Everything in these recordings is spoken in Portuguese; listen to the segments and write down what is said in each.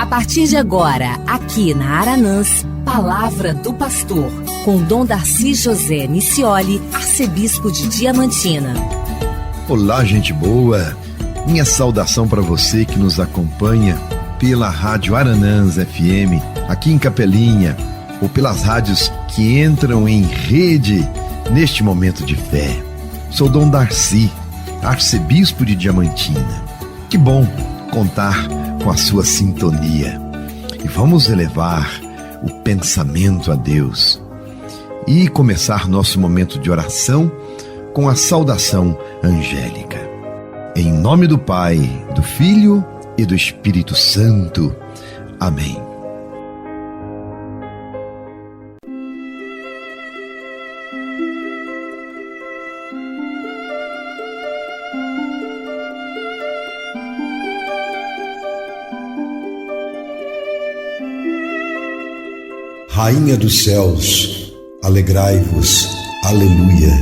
A partir de agora, aqui na Aranãs, Palavra do Pastor, com Dom Darcy José Nicioli, arcebispo de Diamantina. Olá, gente boa! Minha saudação para você que nos acompanha pela Rádio Aranãs FM, aqui em Capelinha, ou pelas rádios que entram em rede neste momento de fé. Sou Dom Darcy, arcebispo de Diamantina. Que bom contar com a sua sintonia. E vamos elevar o pensamento a Deus e começar nosso momento de oração com a saudação angélica. Em nome do Pai, do Filho e do Espírito Santo. Amém. Rainha dos céus, alegrai-vos, aleluia,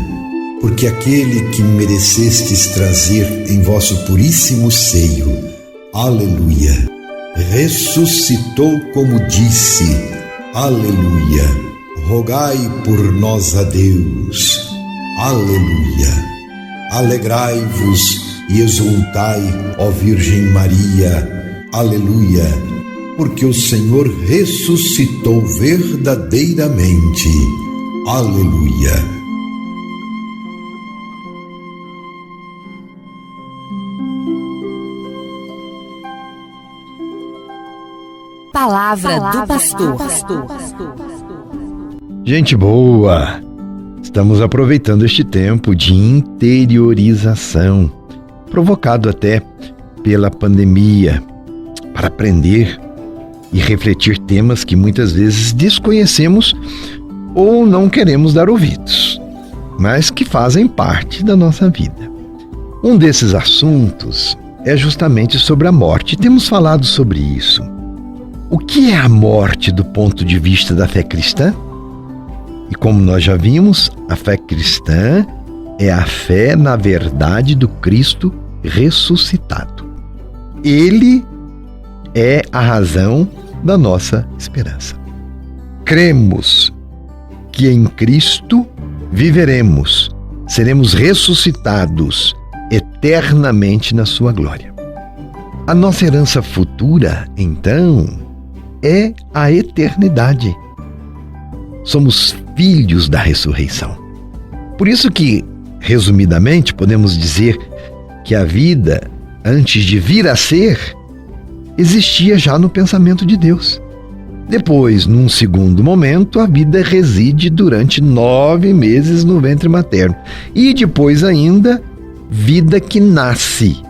porque aquele que merecestes trazer em vosso puríssimo seio, aleluia, ressuscitou como disse, aleluia, rogai por nós a Deus, aleluia, alegrai-vos e exultai, ó Virgem Maria, aleluia, porque o Senhor ressuscitou verdadeiramente. Aleluia. Palavra do Pastor. Gente boa! Estamos aproveitando este tempo de interiorização, provocado até pela pandemia, para aprender e refletir temas que muitas vezes desconhecemos ou não queremos dar ouvidos, mas que fazem parte da nossa vida. Um desses assuntos é justamente sobre a morte. Temos falado sobre isso. O que é a morte do ponto de vista da fé cristã? E como nós já vimos, a fé cristã é a fé na verdade do Cristo ressuscitado. Ele é a razão da nossa esperança. Cremos que em Cristo viveremos, seremos ressuscitados eternamente na sua glória. A nossa herança futura, então, é a eternidade. Somos filhos da ressurreição. Por isso que, resumidamente, podemos dizer que a vida, antes de vir a ser, existia já no pensamento de Deus. Depois, num segundo momento, a vida reside durante 9 meses no ventre materno. E depois ainda, vida que nasce.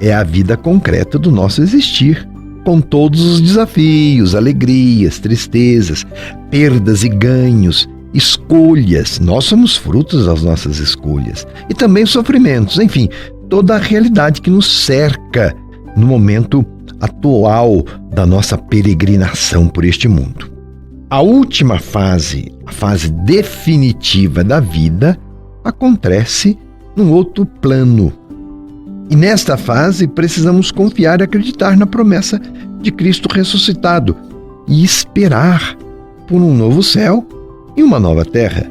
É a vida concreta do nosso existir, com todos os desafios, alegrias, tristezas, perdas e ganhos, escolhas. Nós somos frutos das nossas escolhas. E também sofrimentos, enfim, toda a realidade que nos cerca no momento atual da nossa peregrinação por este mundo. A última fase, a fase definitiva da vida, acontece num outro plano. E nesta fase precisamos confiar e acreditar na promessa de Cristo ressuscitado e esperar por um novo céu e uma nova terra.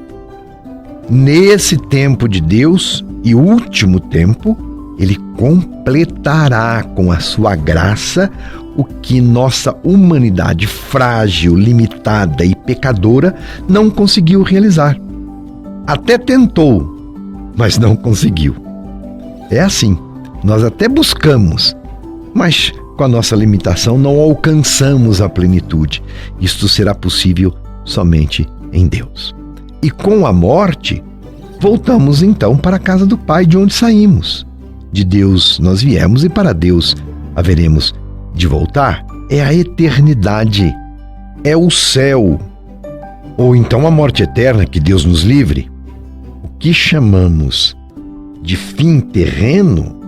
Nesse tempo de Deus e último tempo, Ele completará com a sua graça o que nossa humanidade frágil, limitada e pecadora não conseguiu realizar. Até tentou, mas não conseguiu. É assim, nós até buscamos, mas com a nossa limitação não alcançamos a plenitude. Isto será possível somente em Deus. E com a morte, voltamos então para a casa do Pai, de onde saímos. De Deus nós viemos e para Deus haveremos de voltar. É a eternidade, é o céu, ou então a morte eterna, que Deus nos livre. O que chamamos de fim terreno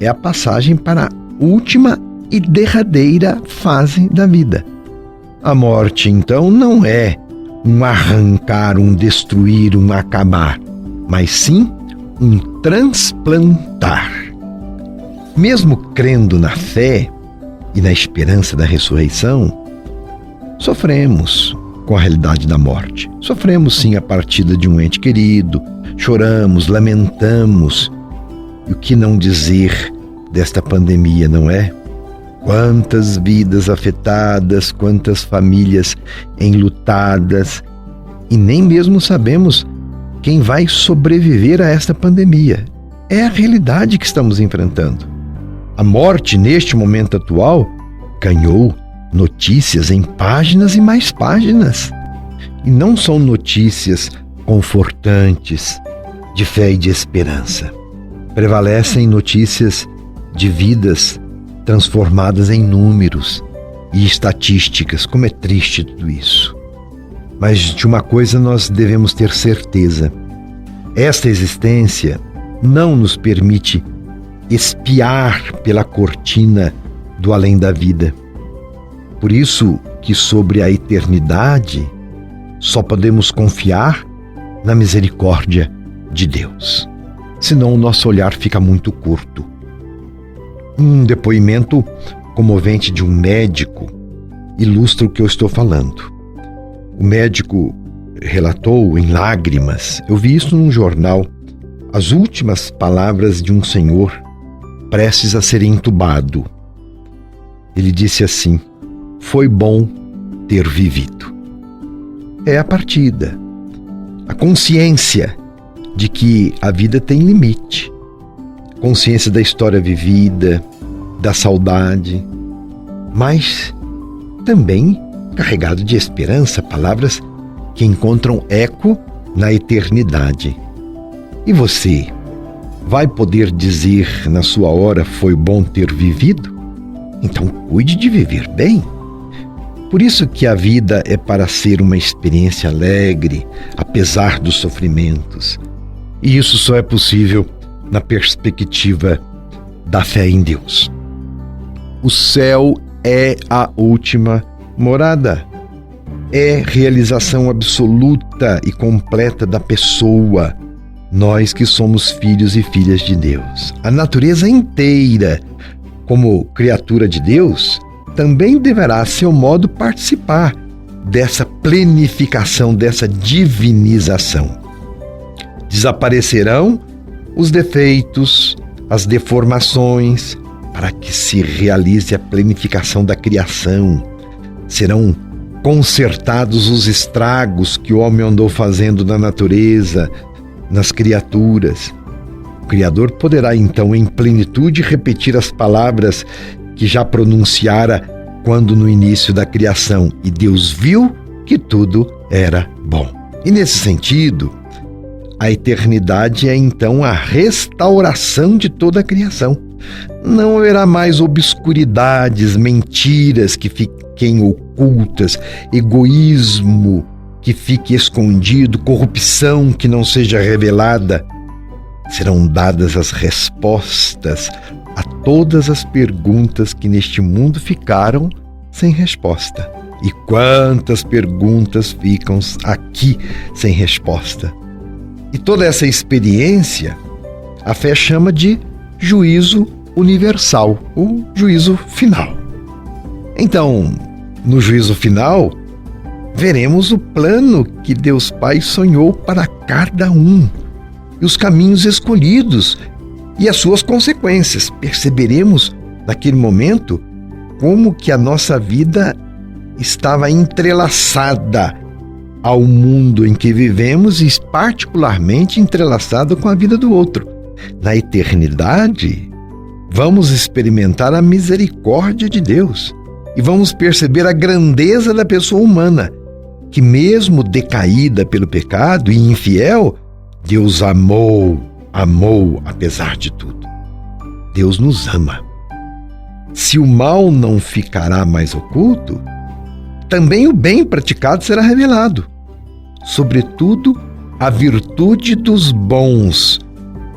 é a passagem para a última e derradeira fase da vida. A morte, então, não é um arrancar, um destruir, um acabar, mas sim um transplantar. Mesmo crendo na fé, e na esperança da ressurreição, sofremos com a realidade da morte. Sofremos sim a partida de um ente querido, choramos, lamentamos. E o que não dizer desta pandemia, não é? Quantas vidas afetadas, quantas famílias enlutadas, e nem mesmo sabemos quem vai sobreviver a esta pandemia. É a realidade que estamos enfrentando. A morte, neste momento atual, ganhou notícias em páginas e mais páginas. E não são notícias confortantes, de fé e de esperança. Prevalecem notícias de vidas transformadas em números e estatísticas. Como é triste tudo isso. Mas de uma coisa nós devemos ter certeza: esta existência não nos permite espiar pela cortina do além da vida. Por isso que sobre a eternidade só podemos confiar na misericórdia de Deus. Senão o nosso olhar fica muito curto. Um depoimento comovente de um médico ilustra o que eu estou falando. O médico relatou em lágrimas, eu vi isso num jornal, as últimas palavras de um senhor prestes a ser entubado. Ele disse assim: foi bom ter vivido. É a partida, a consciência de que a vida tem limite, consciência da história vivida, da saudade, mas também carregado de esperança, palavras que encontram eco na eternidade. E você vai poder dizer na sua hora: foi bom ter vivido? Então cuide de viver bem. Por isso que a vida é para ser uma experiência alegre, apesar dos sofrimentos. E isso só é possível na perspectiva da fé em Deus. O céu é a última morada. É realização absoluta e completa da pessoa. Nós que somos filhos e filhas de Deus. A natureza inteira, como criatura de Deus, também deverá, a seu modo, participar dessa plenificação, dessa divinização. Desaparecerão os defeitos, as deformações, para que se realize a plenificação da criação. Serão consertados os estragos que o homem andou fazendo na natureza, nas criaturas. O Criador poderá então, em plenitude, repetir as palavras que já pronunciara quando no início da criação: e Deus viu que tudo era bom. E nesse sentido, a eternidade é então a restauração de toda a criação. Não haverá mais obscuridades, mentiras que fiquem ocultas, egoísmo que fique escondido, corrupção que não seja revelada. Serão dadas as respostas a todas as perguntas que neste mundo ficaram sem resposta. E quantas perguntas ficam aqui sem resposta. E toda essa experiência, a fé chama de juízo universal, o juízo final. Então, no juízo final, veremos o plano que Deus Pai sonhou para cada um, e os caminhos escolhidos e as suas consequências. Perceberemos, naquele momento, como que a nossa vida estava entrelaçada ao mundo em que vivemos e particularmente entrelaçada com a vida do outro. Na eternidade, vamos experimentar a misericórdia de Deus e vamos perceber a grandeza da pessoa humana, que mesmo decaída pelo pecado e infiel, Deus amou apesar de tudo. Deus nos ama. Se o mal não ficará mais oculto, também o bem praticado será revelado. Sobretudo, a virtude dos bons.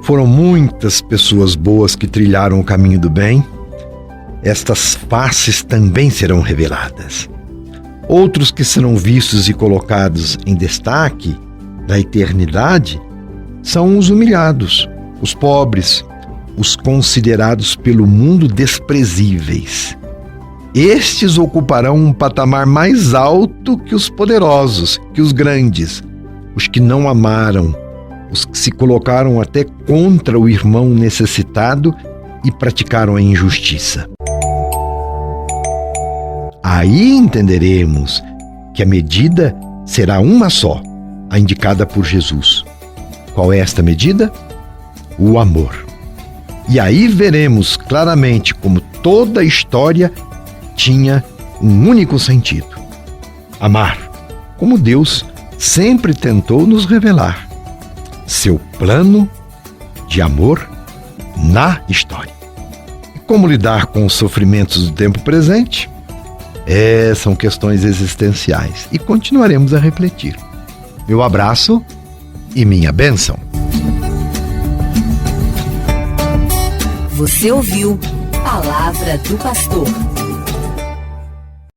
Foram muitas pessoas boas que trilharam o caminho do bem. Estas faces também serão reveladas. Outros que serão vistos e colocados em destaque da eternidade são os humilhados, os pobres, os considerados pelo mundo desprezíveis. Estes ocuparão um patamar mais alto que os poderosos, que os grandes, os que não amaram, os que se colocaram até contra o irmão necessitado e praticaram a injustiça. Aí entenderemos que a medida será uma só, a indicada por Jesus. Qual é esta medida? O amor. E aí veremos claramente como toda a história tinha um único sentido: amar, como Deus sempre tentou nos revelar seu plano de amor na história. E como lidar com os sofrimentos do tempo presente? São questões existenciais e continuaremos a refletir. Meu abraço e minha bênção. Você ouviu Palavra do Pastor.